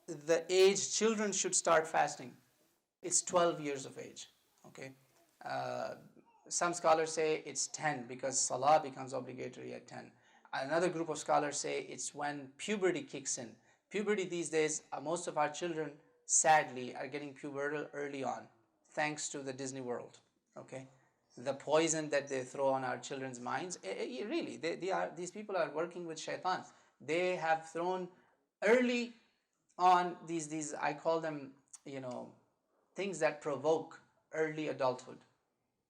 the age children should start fasting, it's 12 years of age. Okay, uh, some scholars say it's 10 because salah becomes obligatory at 10. Another group of scholars say it's when puberty kicks in. Puberty these days, most of our children sadly are getting pubertal early on, thanks to the Disney World. Okay, the poison that they throw on our children's minds, really, these people are working with shaitan. They have thrown early on these I call them, you know, things that provoke early adulthood.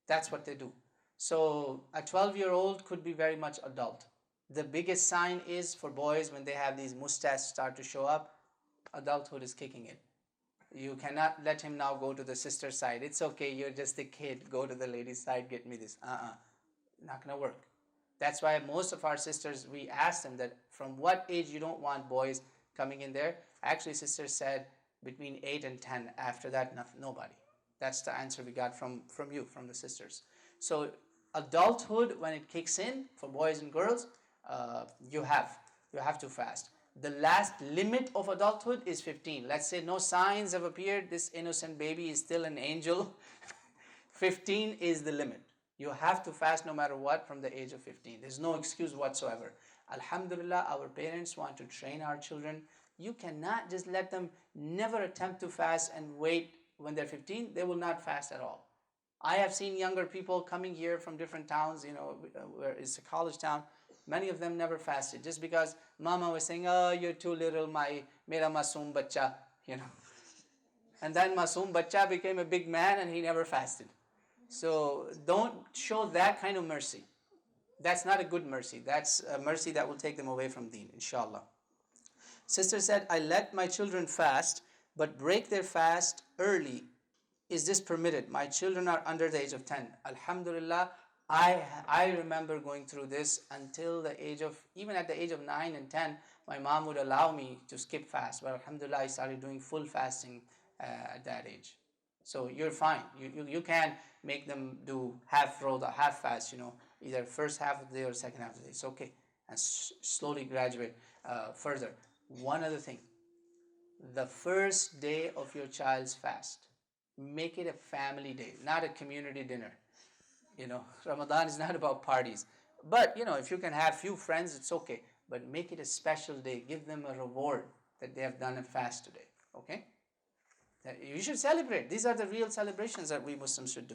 That's what they do. So a 12-year-old could be very much adult. The biggest sign is for boys when they have these mustaches start to show up, adulthood is kicking in. You cannot let him now go to the sister side. It's okay, you're just a kid. Go to the ladies' side, get me this. Not gonna work. That's why most of our sisters, we ask them that from what age you don't want boys coming in there. Actually, sisters said between 8 and 10. After that, nobody. That's the answer we got from you, from the sisters. So adulthood, when it kicks in for boys and girls, you have to fast. The last limit of adulthood is 15. Let's say no signs have appeared, this innocent baby is still an angel. 15 is the limit. You have to fast no matter what from the age of 15. There's no excuse whatsoever. Alhamdulillah, our parents want to train our children. You cannot just let them never attempt to fast and wait when they're 15. They will not fast at all. I have seen younger people coming here from different towns, you know, where it's a college town. Many of them never fasted just because mama was saying, oh, you're too little, mera masoom bacha, you know. And then masoom bacha became a big man and he never fasted. So don't show that kind of mercy. That's not a good mercy. That's a mercy that will take them away from deen, inshallah. Sister said, I let my children fast, but break their fast early. Is this permitted? My children are under the age of 10. Alhamdulillah, I remember going through this until the age of, even at the age of 9 and 10, my mom would allow me to skip fast. But alhamdulillah, I started doing full fasting at that age. So you're fine. You can make them do half roda, half fast, you know, either first half of the day or second half of the day. It's okay. And slowly graduate further. One other thing. The first day of your child's fast, make it a family day, not a community dinner. You know, Ramadan is not about parties. But, you know, if you can have few friends, it's okay. But make it a special day. Give them a reward that they have done a fast today. Okay? You should celebrate. These are the real celebrations that we Muslims should do.